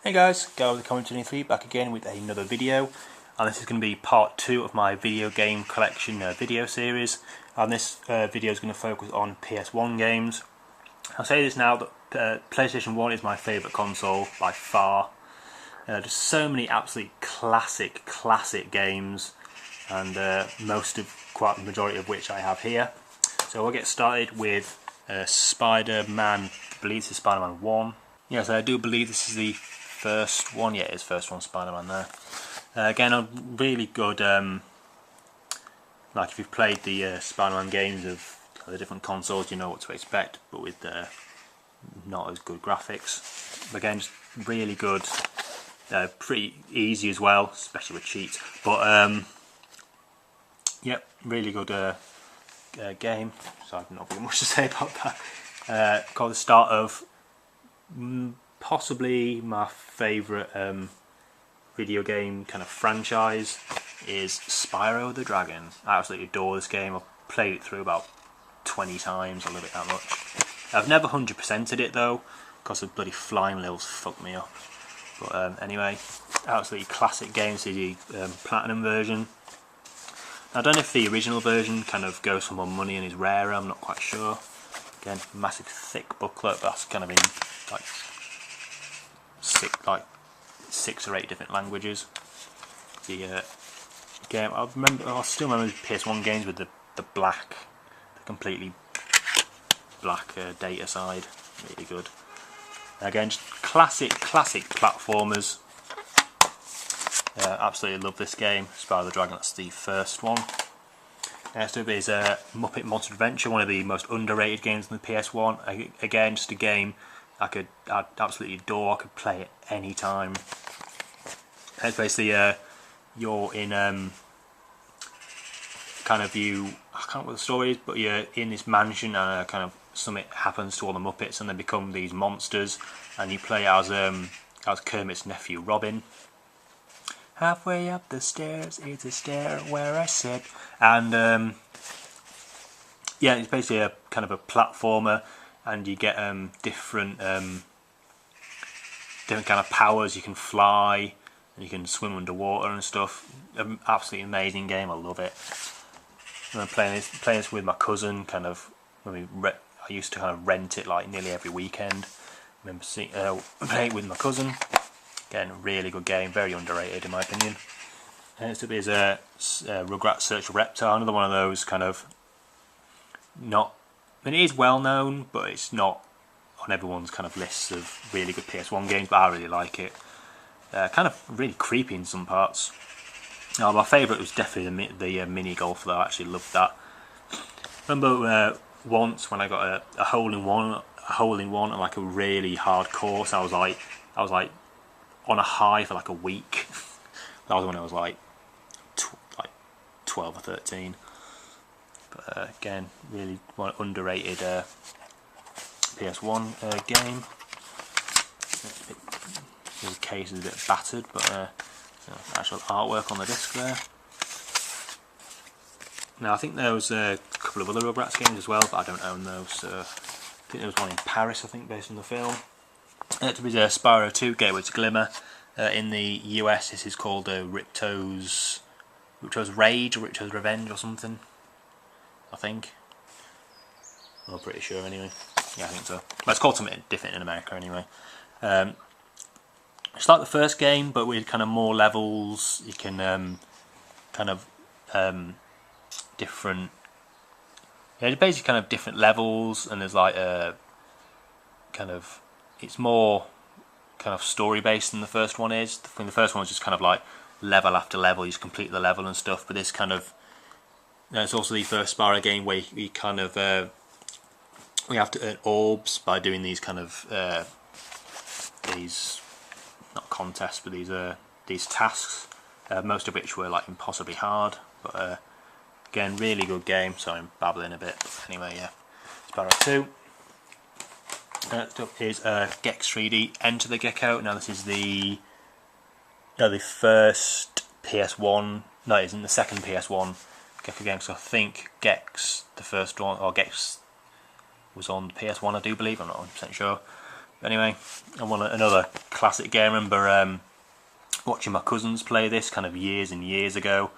Hey guys, Go with the Comment 23 back again with another video, and this is going to be part 2 of my video game collection video series. And this video is going to focus on PS1 games. I'll say this now that PlayStation 1 is my favourite console by far. Just so many absolute classic games, and quite the majority of which I have here. So we'll get started with Spider-Man. I believe this is Spider-Man 1. Yes, I do believe this is the first one. Yeah, it is first one, Spider-Man there. Again, a really good, like if you've played the Spider-Man games of the different consoles, you know what to expect, but with not as good graphics. Again, just really good, pretty easy as well, especially with cheats. But yep, really good game. So I've not really much to say about that. Called the start of possibly my favourite video game kind of franchise is Spyro the Dragon. I absolutely adore this game. I've played it through about 20 times, I love it that much. I've never 100%ed it though, because the bloody flying levels fucked me up. But anyway, absolutely classic game. This is the Platinum version. I don't know if the original version kind of goes for more money and is rarer, I'm not quite sure. Again, massive thick booklet, but that's kind of in like six or 8 different languages. The game, I still remember PS1 games with the completely black data side, really good. Again, just classic platformers. Absolutely love this game, Spyro the Dragon. That's the first one. Next up is Muppet Monster Adventure, one of the most underrated games on the PS1. Again, just a game I'd absolutely adore. I could play it any time. It's basically you're in kind of I can't remember what the story is, but you're in this mansion and kind of something happens to all the Muppets and they become these monsters, and you play as Kermit's nephew Robin. Halfway up the stairs is a stair where I sit, and yeah, it's basically a kind of a platformer, and you get different kind of powers. You can fly, and you can swim underwater and stuff. Absolutely amazing game. I love it. I'm playing this with my cousin. Kind of when I used to kind of rent it like nearly every weekend. I remember playing it with my cousin. Again, really good game. Very underrated in my opinion. Next up is Rugrats Search for Reptar. Another one of those kind of not. I mean, it is well known, but it's not on everyone's kind of lists of really good PS1 games, but I really like it. Kind of really creepy in some parts. My favourite was definitely the mini golf, though. I actually loved that. Remember once when I got a hole in one on like a really hard course. I was like on a high for like a week. That was when I was like 12 or 13. But again, really one underrated PS1 game. The case is a bit battered, but actual artwork on the disc there. Now I think there was a couple of other Rugrats games as well, but I don't own those. So I think there was one in Paris, I think, based on the film. Next up is Spyro 2, Gateway to Glimmer. In the US, this is called Riptos Rage or Riptos Revenge or something. I think. I'm pretty sure anyway. Yeah, I think so. But it's called something different in America anyway. It's like the first game, but with kind of more levels. You can kind of different. Yeah, basically kind of different levels, and there's like kind of. It's more kind of story based than the first one is. The first one was just kind of like level after level. You just complete the level and stuff. But this kind of. It's also the first Spyro game where we kind of we have to earn orbs by doing these kind of these not contests, but these tasks. Most of which were like impossibly hard. But again, really good game. So I'm babbling a bit. But anyway, yeah, Spyro 2. Next up is Gex 3D Enter the Gecko. Now this is the first PS1. No, it isn't the second PS1 Gecko game. So I think Gex, the first one, or Gex was on PS1, I do believe. I'm not 100% sure. Anyway, I want another classic game. I remember watching my cousins play this kind of years and years ago,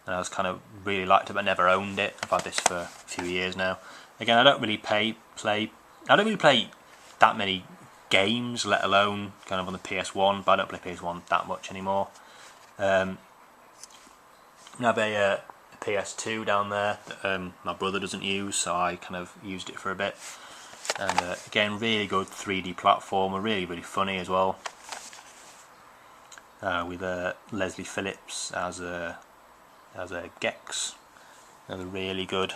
and I was kind of really liked it, but I never owned it. I've had this for a few years now. Again, I don't really play that many games, let alone kind of on the PS1, but I don't play PS1 that much anymore. I have a PS2 down there that my brother doesn't use, so I kind of used it for a bit. And again, really good 3D platformer, really funny as well. With Leslie Phillips as a Gex. Another really good,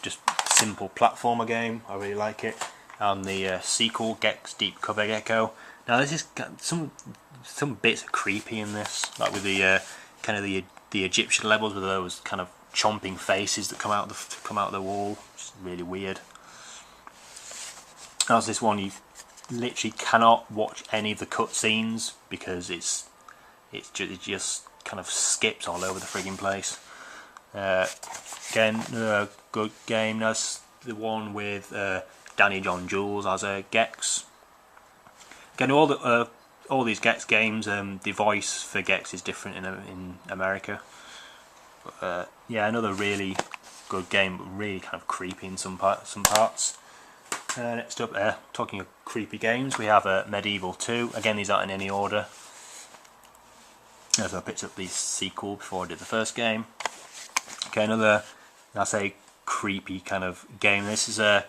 just simple platformer game. I really like it. And the sequel, Gex Deep Cover Gecko. Now this is some bits are creepy in this, like with the kind of the Egyptian levels with those kind of chomping faces that come out of the wall. It's really weird. How's this one? You literally cannot watch any of the cutscenes because it just kind of skips all over the frigging place. Again, a good game. That's the one with Danny John Jules as a Gex. Again, all these Gex games, the voice for Gex is different in America. But, yeah, another really good game, but really kind of creepy in some parts. Next up, talking of creepy games, we have Medieval 2. Again, these aren't in any order, as I picked up the sequel before I did the first game. Okay, another, I say, creepy kind of game. This is now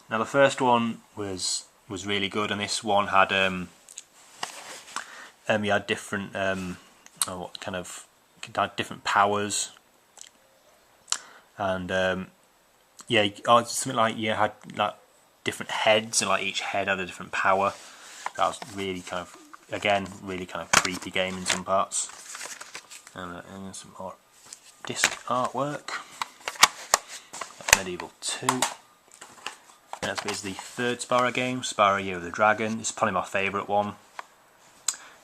the first one was really good, and this one had you had different different powers, and yeah, something like you had like different heads, and like each head had a different power. That was really kind of, again, really kind of creepy game in some parts. And some more disc artwork. That's Medieval 2. And that's the third Spyro game, Spyro the Dragon. It's probably my favourite one.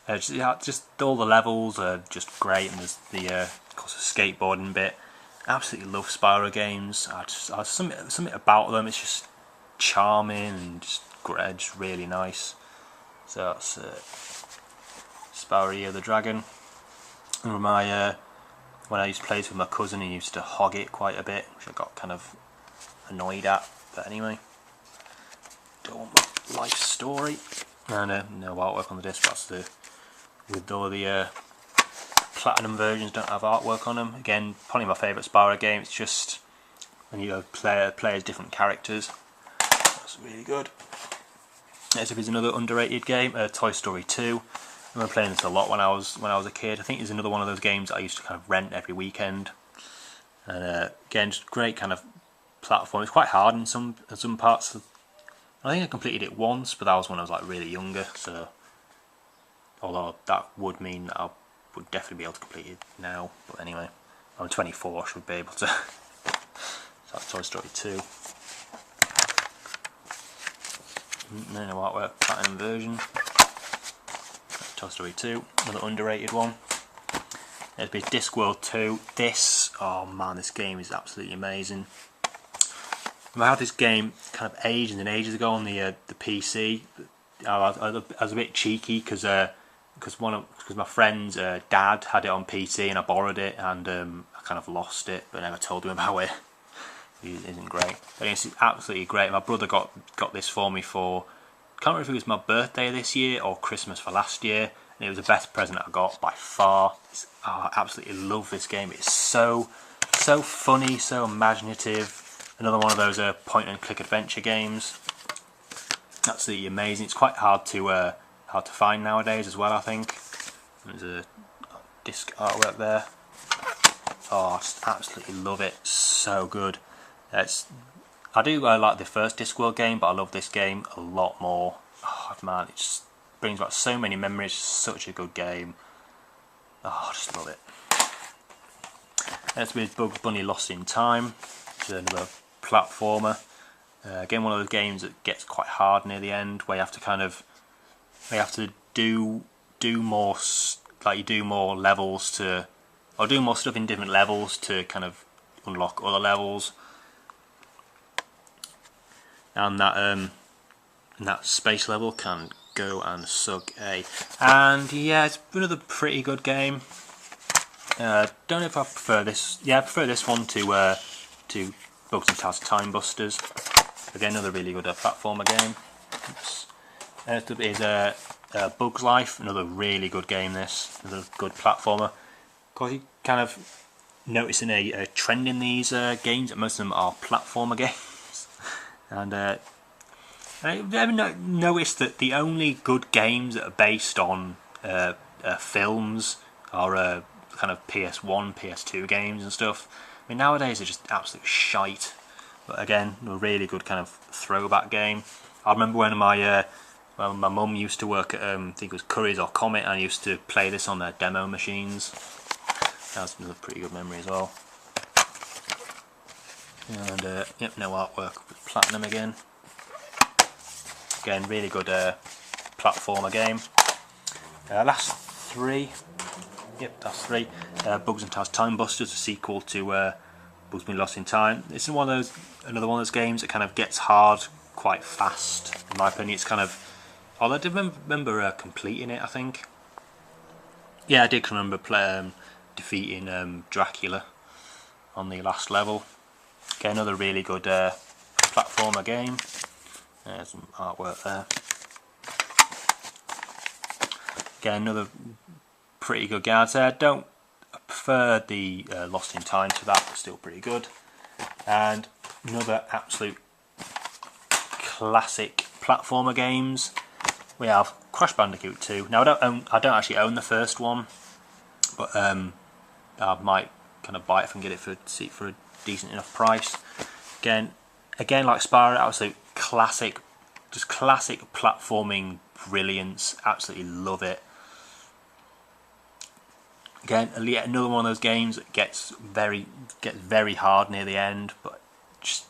Just all the levels are just great, and there's the of course the skateboarding bit. Absolutely love Spyro games. Something about them. It's just charming and just really nice. So that's Spyro the Dragon. And when I used to play this with my cousin, he used to hog it quite a bit, which I got kind of annoyed at. But anyway, don't want my life story. And no artwork on the disc. That's with all the platinum versions don't have artwork on them. Again, probably my favourite Spyro game. It's just when you play as different characters. That's really good. Next up is another underrated game, Toy Story 2. I remember playing this a lot when I was a kid. I think it's another one of those games that I used to kind of rent every weekend. And again, just great kind of platform. It's quite hard in some parts. I think I completed it once, but that was when I was like really younger. So, although that would mean that I would definitely be able to complete it now. But anyway, I'm 24, I should be able to. So that's Toy Story 2. No artwork, platinum version. That's Toy Story 2, another underrated one. There's been Discworld 2. Oh man, this game is absolutely amazing. I had this game kind of ages and ages ago on the PC. I was a bit cheeky because my friend's dad had it on PC and I borrowed it, and I kind of lost it, but never told him about it. It isn't great, but it's absolutely great. My brother got this for me for, can't remember if it was my birthday this year or Christmas for last year, and it was the best present I got by far. I absolutely love this game. It's so funny, so imaginative. Another one of those point and click adventure games. Absolutely amazing. It's quite hard to find nowadays as well, I think. There's a disc artwork there. Oh, I just absolutely love it. So good. I like the first Discworld game, but I love this game a lot more. Oh man, it just brings back so many memories. Such a good game. Oh, I just love it. Next with Bugs Bunny Lost in Time. It's another platformer. Again, one of those games that gets quite hard near the end, where you have to do more, like you do more levels to, or do more stuff in different levels to kind of unlock other levels. And that and that space level can go and suck a. And yeah, it's another pretty good game. Don't know if I prefer this. Yeah, I prefer this one to Bugs and Taz Time Busters. Again, another really good platformer game. Oops. Next up is Bugs Life, another really good game. This another good platformer. Of course, you kind of noticing a trend in these games that most of them are platformer games, and I've ever noticed that the only good games that are based on films are kind of PS1, PS2 games and stuff. I mean, nowadays they're just absolute shite. But again, a really good kind of throwback game. I remember when my mum used to work at I think it was Curry's or Comet, and I used to play this on their demo machines. That's another pretty good memory as well. And yep, no artwork with platinum again. Again, really good platformer game. Last three. Yep, that's three. Bugs and Taz Time Busters, a sequel to Bugs Been Lost in Time. This is another one of those games that kind of gets hard quite fast. In my opinion, it's kind of. Although I did remember completing it, I think. Yeah, I did remember defeating Dracula on the last level. Okay, another really good platformer game. There's some artwork there. Again, another pretty good game. I prefer the Lost in Time to that, but still pretty good. And another absolute classic platformer games. We have Crash Bandicoot 2. Now I don't actually own the first one, but I might kind of buy it if I can get it for a decent enough price. Again like Spyro, absolute classic, just classic platforming brilliance. Absolutely love it. Again, yet another one of those games that gets very hard near the end, but just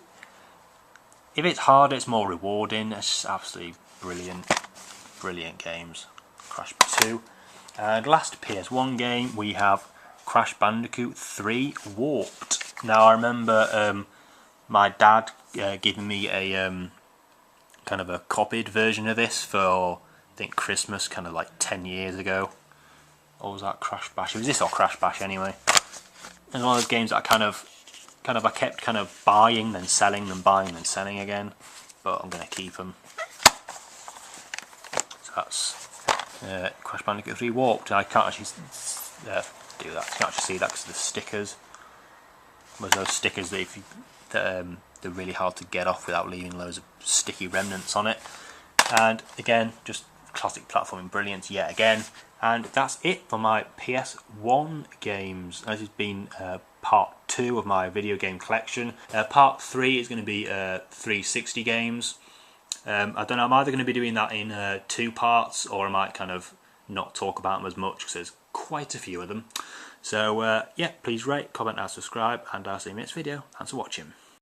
if it's harder, it's more rewarding. It's just absolutely brilliant games. Crash 2. And last PS1 game, we have Crash Bandicoot 3 Warped. Now I remember my dad giving me a kind of a copied version of this for I think Christmas, kind of like 10 years ago. Or was that Crash Bash? It was this or Crash Bash anyway. It's one of those games that I kept kind of buying, then selling, then buying, then selling again. But I'm going to keep them. So that's Crash Bandicoot 3 Warped. I can't actually do that. You can't actually see that because of the stickers. There's those stickers that they're really hard to get off without leaving loads of sticky remnants on it. And again, just classic platforming brilliance yet again. And that's it for my PS1 games. This has been part 2 of my video game collection. Part 3 is going to be 360 games. I don't know, I'm either going to be doing that in 2 parts, or I might kind of not talk about them as much because there's quite a few of them. So yeah, please rate, comment and subscribe, and I'll see you in the next video. Thanks for watching.